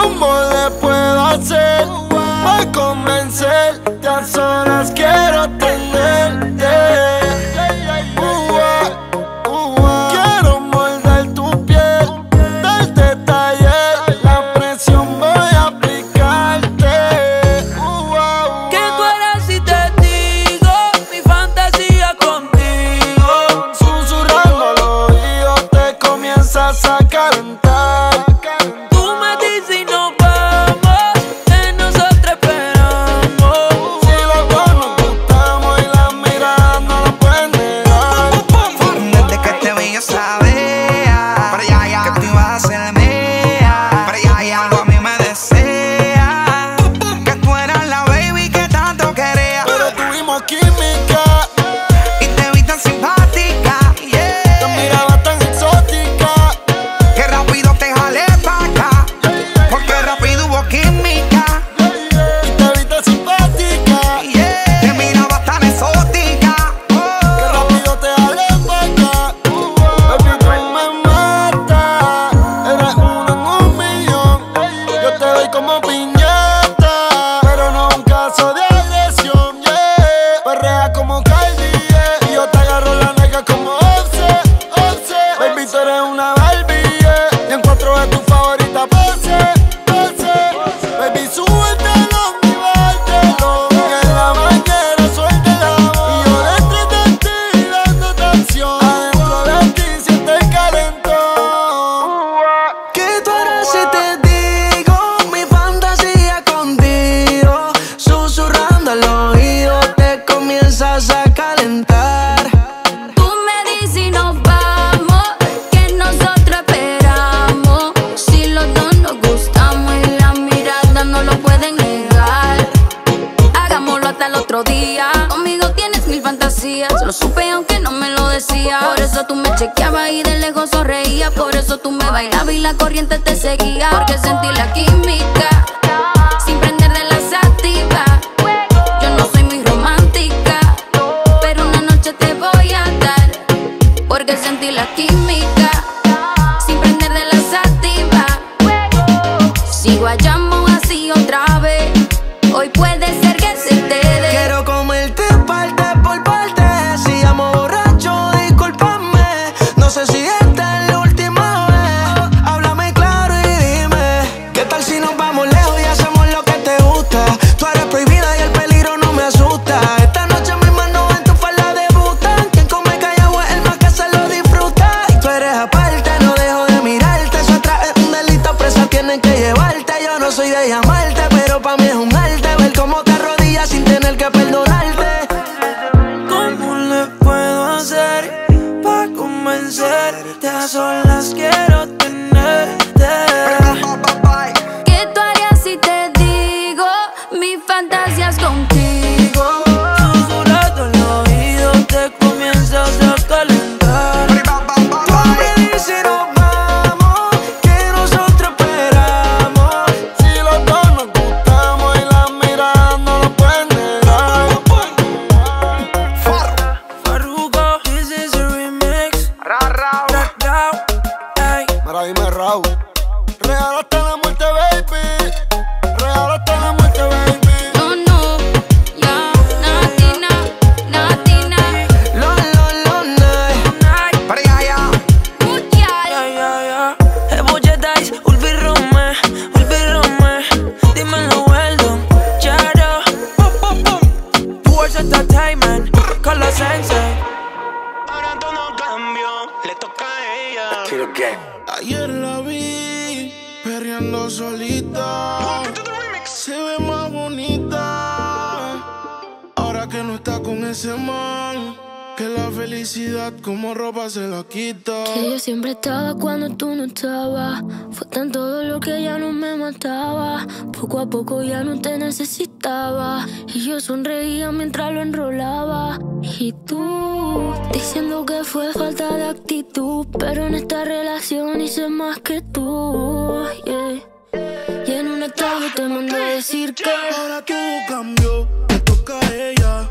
¿Cómo le puedo hacer para convencerte? A solas quiero tenerte. Quiero morder tu piel, del detalle, la presión voy a aplicarte. ¿Qué tú harás si te digo mi fantasía contigo? Susurrando al oído te comienzas a calentar. Tú me dices y nos vamos, que nosotros esperamos. Si los dos nos gustamos y las miradas no lo pueden negar. Desde que te vi yo sabía que tú ibas a ser mía. Algo a mí me desea, que tú eras la baby que tanto quería. Pero tuvimos química Y te vi tan simpática, yeah. te miraba tan exótica. Que rápido te jalé pa' acá, porque rápido hubo química, Y te viste simpática, yeah. Te miraba tan exótica, que rápido te jalé pa' acá. Baby, tú me matas, eres uno en un millón. Yo te doy como piñata, pero no un caso de agresión, yeah. Perrea como Kylie, yeah. Y yo te agarro la nega como Offset. Baby, tú eres una Barbie, yeah. Y encuentro de tu favorita pose. Baby, súbetelo y bártelo. Y en la bañera suelta el amor. Y yo detrás de ti dando tensión. Adentro de ti siente el calentón. ¿qué tú harás si te digo mi fantasía contigo? Susurrando al oído te comienzas a calentar. Tú me dices y nos vamos, que nosotros esperamos. Si los dos nos gustamos y las miradas no lo pueden negar. Hagámoslo hasta el otro día. Conmigo tienes mil fantasías, lo supe aunque no me lo decías. Por eso tú me chequeabas y de lejos sonreías. Por eso tú me bailabas y la corriente te seguía. Porque sentí la química sin prender de la sativa. Yo no soy muy romántica, pero una noche te voy a dar. Porque sentí la química sin prender de la sativa. Sigo llamo así otra vez. Hoy puede ser que se te dé. Quiero comerte parte por parte. Si llamo borracho, discúlpame. No sé si esta es la última vez. Háblame claro y dime, ¿qué tal si nos vamos lejos y hacemos lo que te gusta? Tú eres prohibida y el peligro no me asusta. Esta noche mis manos en tu falda debutan. Quien come callado es el más que se lo disfruta. Y tú eres aparte, no dejo de mirarte. Eso atrás es un delito, presa tienen que llevarte. Yo no soy de llamarte, pero pa' mí es un arte ver cómo te arrodillas sin tener que perdonarte. ¿Cómo le puedo hacer para convencerte? A solas quiero tenerte. ¿Qué tú harías si te digo mis fantasías contigo? Susurrando al oído te comienzas a calentar. Tú me dices nos vamos, que nosotros esperamos. Si los dos nos gustamos y las miradas no lo pueden negar. Farruko, this is a remix. Rao, ey. Mira, dime Raúl. Real hasta la muerte, baby. Real hasta la muerte, baby. No, ya, Natina. Night. Muchal. Ja. Emoji dice, Ulvi Rome. Dímelo, Weldon. Charo. Towards Entertainment. Con los Sensei. Ahora todo cambió, le toca a ella. Ayer la vi perreando solita. Se ve más bonita. Ahora que no está con ese man, que la felicidad como ropa se la quita. Que yo siempre estaba cuando tú no estabas. Fue tanto dolor que ya no me mataba. Poco a poco ya no te necesitaba. Y yo sonreía mientras lo enrolaba. Y tú, diciendo que fue falta de actitud. Pero en esta relación hice más que tú, yeah. Y en un estado te mandé a decir que Ahora todo cambió, le toca a ella.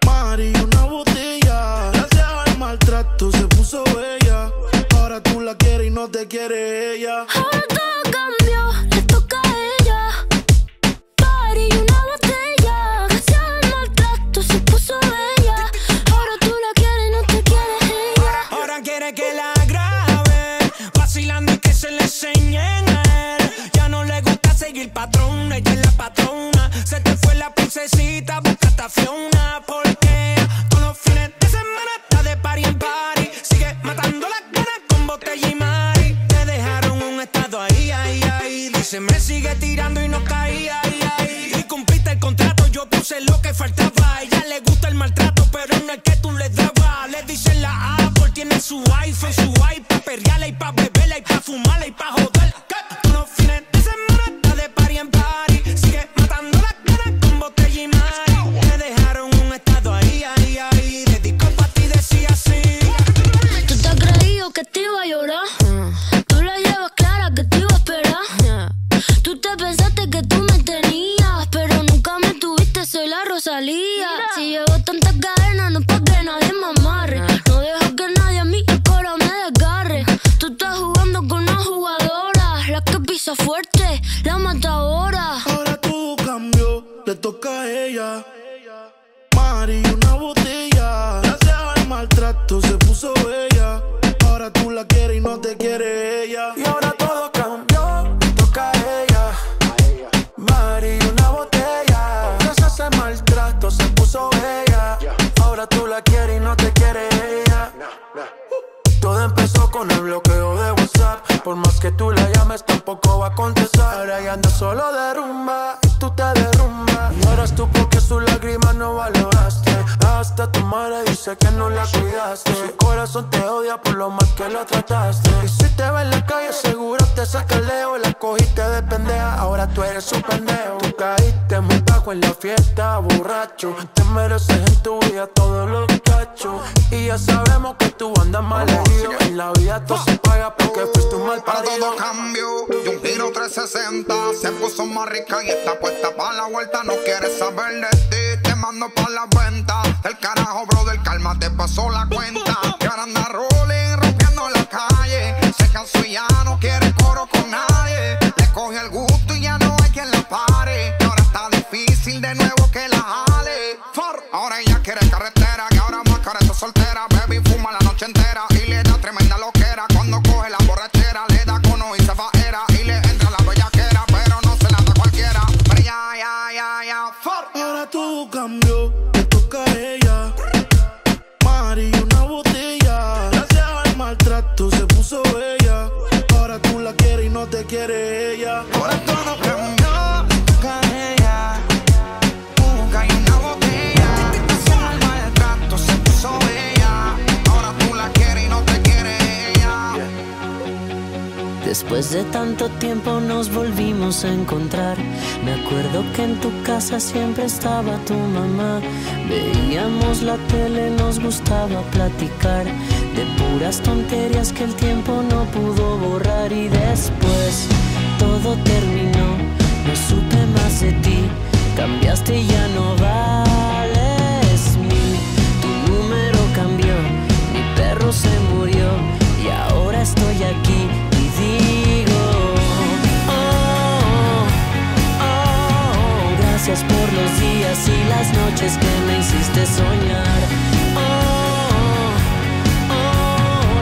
Mari, una botella. Gracias al maltrato se puso bella. Ahora tú la quieres y no te quiere ella. ahora todo cambió. Le que se le enseñen a él. Ya no le gusta seguir patrón, ella es la patrona. Se te fue la princesita, busca esta Fiona. Porque todos los fines de semana está de party en party. Sigue matando las ganas con botella y mari. Te dejaron un estado ahí, ahí, ahí. Dice me sigue tirando y no caía, ahí, ahí. Y cumpliste el contrato, yo puse lo que faltaba. A ella le gusta el maltrato, pero no es que tú le dabas. Le dicen la Apple, tiene su iPhone, su iPad, perreala y pa' beberla y pa' fumarla y pa' joder. Todos los fines de semana está de party en party. Sigue matando las ganas con botella y mari. Te dejaron un estado ahí, ahí, ahí. Dedicó pa' ti, decía así. Tú te has creído que te iba a llorar. Tú la llevas clara que te iba a esperar. Tú te pensaste que tú me tenías, pero nunca me tuviste, soy la Rosalía. Si llevo tantas cadenas no es pa' que nadie me amarre. No dejo que nadie a mí el coro me desgarre. Tú estás jugando con una jugadora, la que pisa fuerte, la matadora. Ahora todo cambió, le toca a ella. Mari, una botella. Gracias al maltrato se puso bella. Ahora tú la quieres y no te quiere ella. Y ahora todo cambió, le toca a ella. Mari, una botella. Gracias al maltrato se puso bella. Ahora tú la quieres y no te quiere ella. Todo empezó con el bloqueo de WhatsApp. Por más que tú la llames tampoco va a contestar. Ahora ya anda solo de rumba y tú te derrumbas. Y ahora es tú porque su lágrima no valoraste. Hasta tu madre dice que no la cuidaste. Su corazón te odia por lo mal que lo trataste. Y si te ve en la calle seguro te saca el dedo. La cogiste de pendeja, ahora tú eres un pendejo. Tú caíste muy bajo en la fiesta, borracho. Te mereces en tu vida todos los cachos. Y ya sabemos que tú andas mal herido. En la vida todo se paga porque fuiste un mal Para parido. todo cambio y un giro 360. Se puso más rica y está puesta para la vuelta. No quiere saber de ti, te mando pa' la venta. El carajo, brother, calma, te pasó la cuenta. Que ahora anda rolling, rompiendo la calle. Se cansó y ya no quiere coro con nadie. Le coge el gusto y ya no hay quien la pare. Y ahora está difícil de nuevo que la jale. Ahora ella quiere carretera, que ahora más cara está soltera. Baby fuma la noche entera y le da tremenda loquera. Cuando coge la borrachera, le da cono y se faera. Y le entra la bellaquera, pero no se la da cualquiera. Pero ya, Ahora todo cambió, le toca a ella. Mari, una botella. Gracias al maltrato se puso bella. Ahora tú la quieres y no te quiere ella. ahora todo cambió, le toca a ella. Busca y una botella. Gracias al maltrato se puso bella. Ahora tú la quieres y no te quiere ella. Después de tanto tiempo nos volvimos a encontrar. Me acuerdo que en tu casa siempre estaba tu mamá. Veíamos la tele, nos gustaba platicar de puras tonterías que el tiempo no pudo borrar. Y después todo terminó, no supe más de ti. Cambiaste y ya no vales mil. Tu número cambió, mi perro se murió y ahora estoy aquí. Digo, gracias por los días y las noches que me hiciste soñar.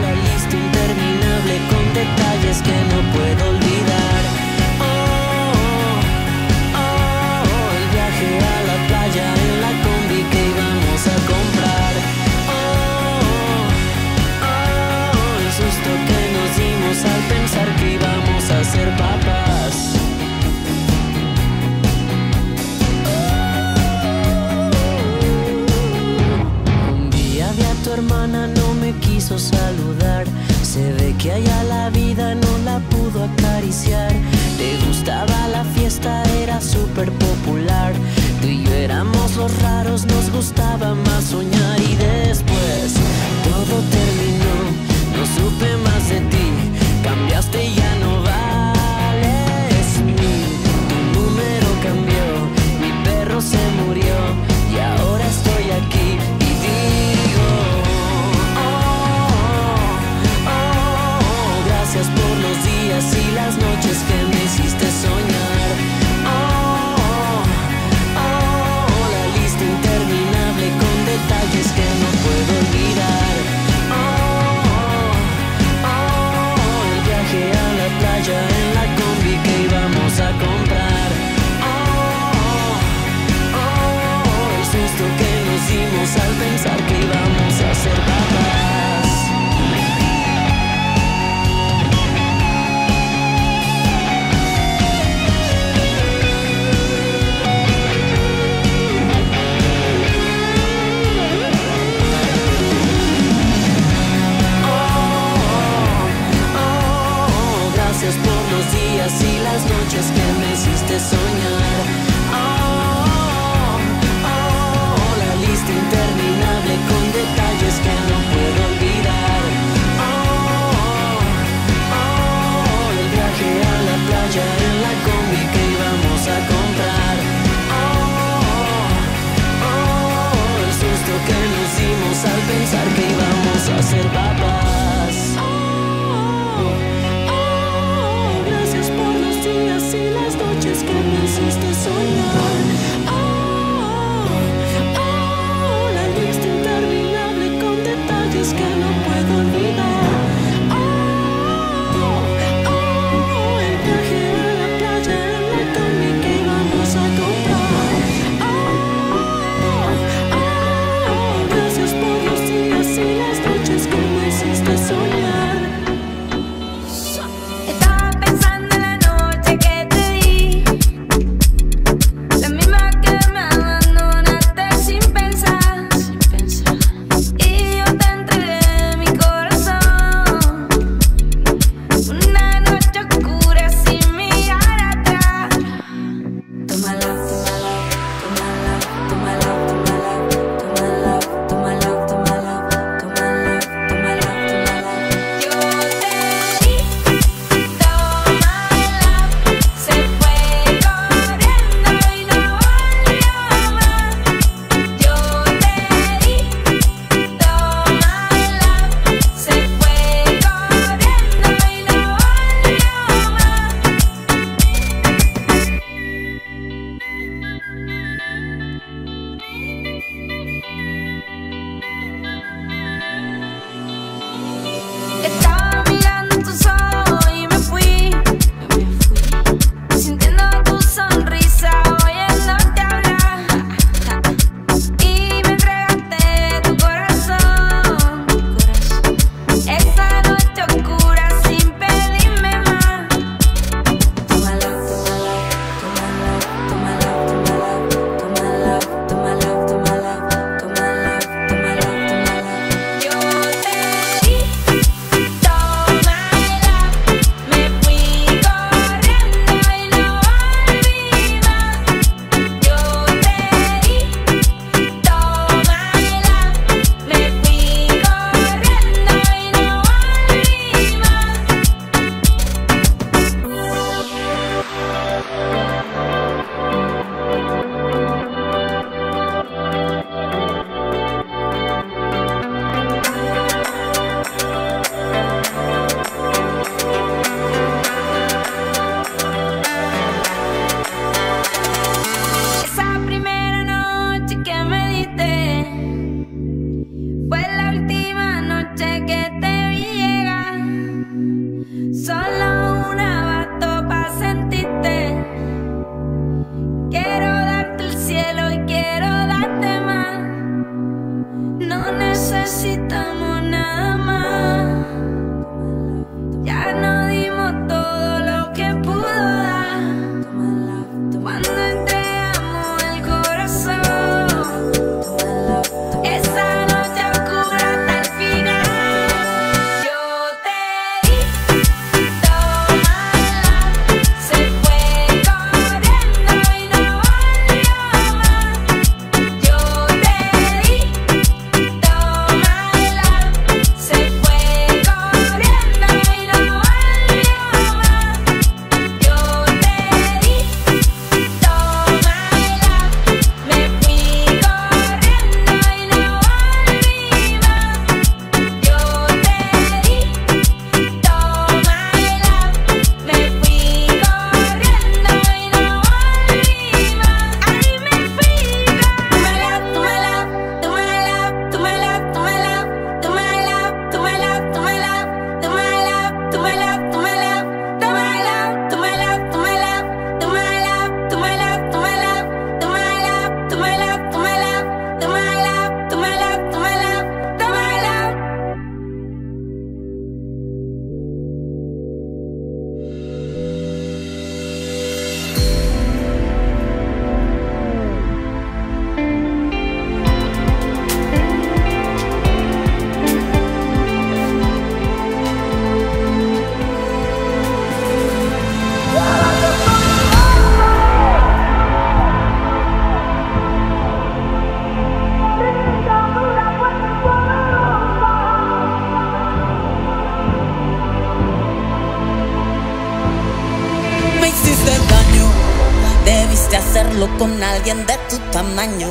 La lista interminable con detalles que no puedo olvidar. El viaje a la playa en la combi que íbamos a comprar. El susto que nos dimos al pensar que íbamos a ser papás. los días y las noches que me hiciste soñar. La lista interminable con detalles que no puedo olvidar. El viaje a la playa en la combi que íbamos a comprar. El susto que nos dimos al pensar que íbamos a ser papás. Gracias por los días y las noches que me hiciste soñar. La lista interminable con detalles que no puedo olvidar. El viaje a la playa en la combi que íbamos a comprar. Gracias por los días y las noches que me hiciste soñar. Estaba pensando en la noche que te di, la misma que me abandonaste sin pensar. Y yo te entregué mi corazón, una noche oscura sin mirar atrás. Tómala, tómala, tómala, tómala, tómala, tómala, tómala, tómala, tómala, tómala. Yo te di, tómala, se fue corriendo y no volvió más. Yo te di, tómala, se fue corriendo y no volvió más. Estaba mirando tus ojos y me fui, sintiendo tu sonrisa, oyéndote hablar. Y me entregaste tu corazón, esa noche oscura sin pedirme más. Tómala, tómala, tómala, tómala, tómala, tómala, tómala, tómala, tómala, tómala. Yo te di, tómala, me fui corriendo y no volví más. Yo te di, tómala, me fui corriendo y no volví Esa primera noche que me diste fue la última noche que te vi llegar. Solo una bastó pa' sentirte. Quiero darte el cielo y quiero darte más. No necesitamos nada más. Ya nos dimos todo lo que pudo dar. Cuando entregamos el corazón, esa noche oscura hasta el final. Yo te di, tómala, se fue corriendo y no volvió más. Yo te di, tómala, se fue Debiste hacerlo con alguien de tu tamaño.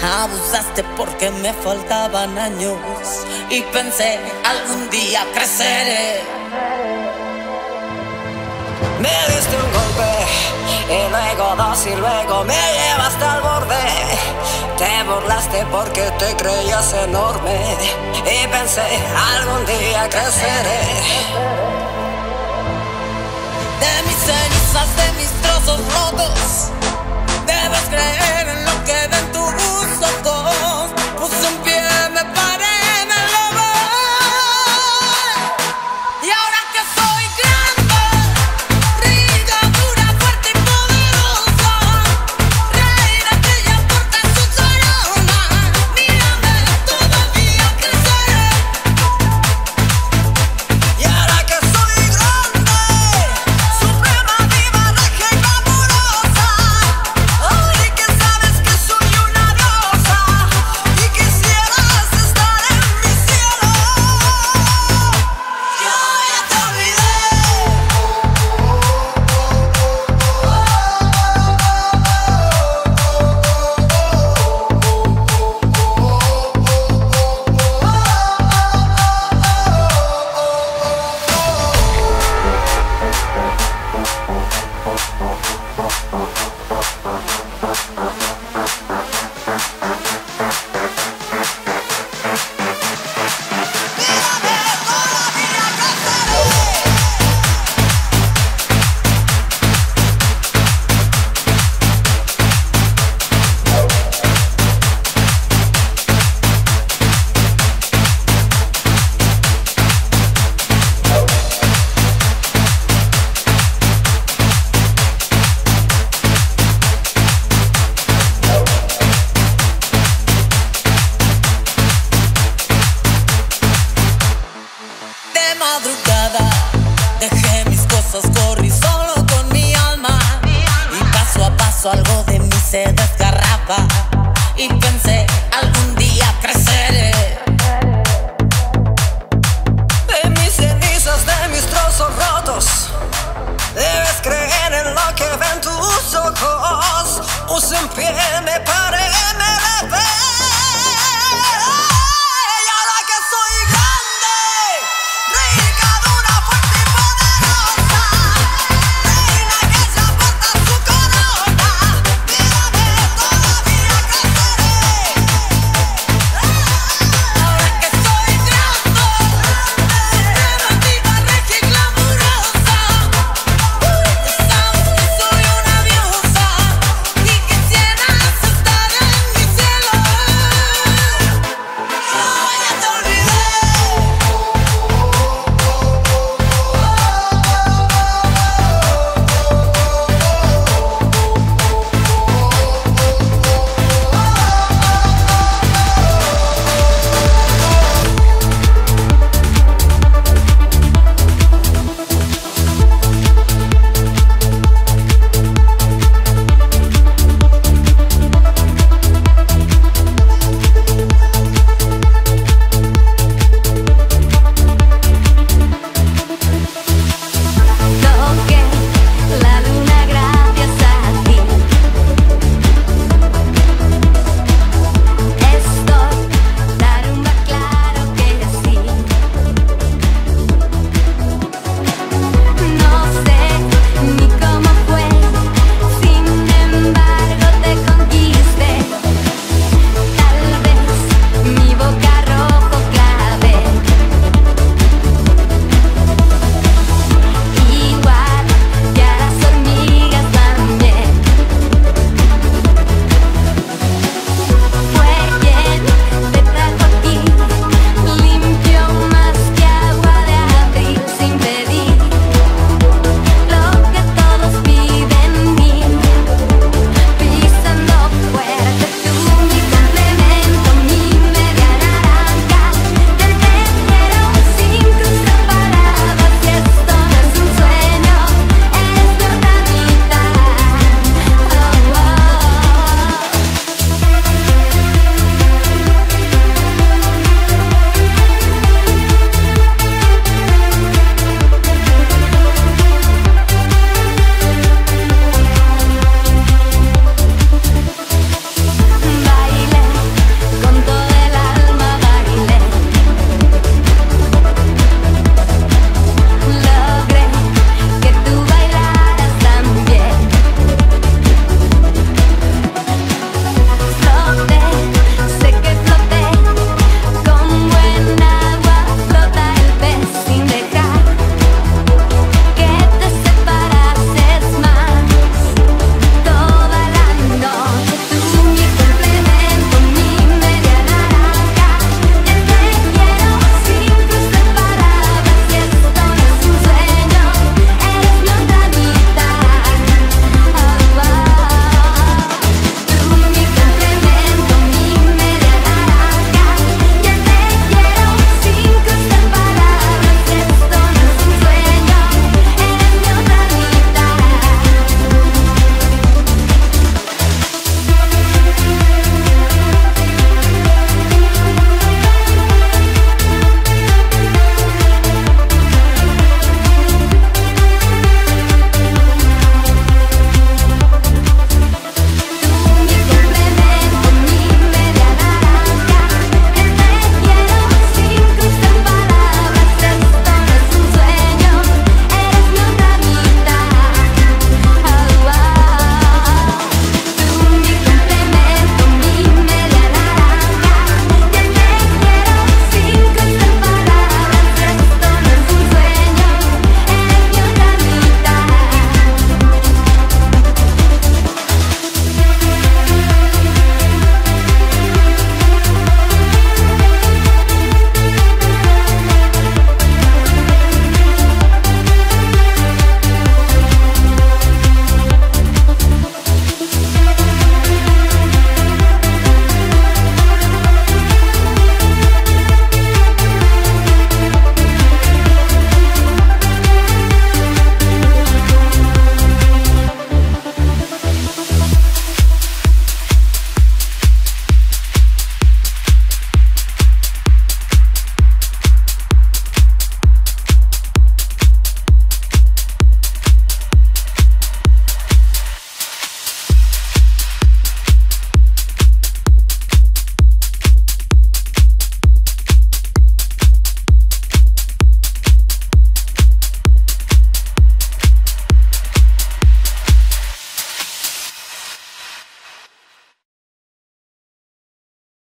Abusaste porque me faltaban años y pensé algún día creceré. Me diste un golpe y luego dos y luego me llevaste al borde. Te burlaste porque te creías enorme y pensé algún día creceré. De mis cenizas, de mis trozos rotos, debes creer en lo que ven tus ojos. Puse un pie, me paré, me lo voy. Y ahora que soy grande, rica, dura, fuerte y poderosa, reina que ya porta su corona. Mírame, todavía creceré. Y ahora que soy grande, suprema diva, regia y glamurosa, ay, que sabes que soy una diosa y quisieras estar en mi cielo. Yo ya te olvidé. De madrugada dejé mis cosas, corrí solo con mi alma y paso a paso algo de mí se desgarraba y pensé algo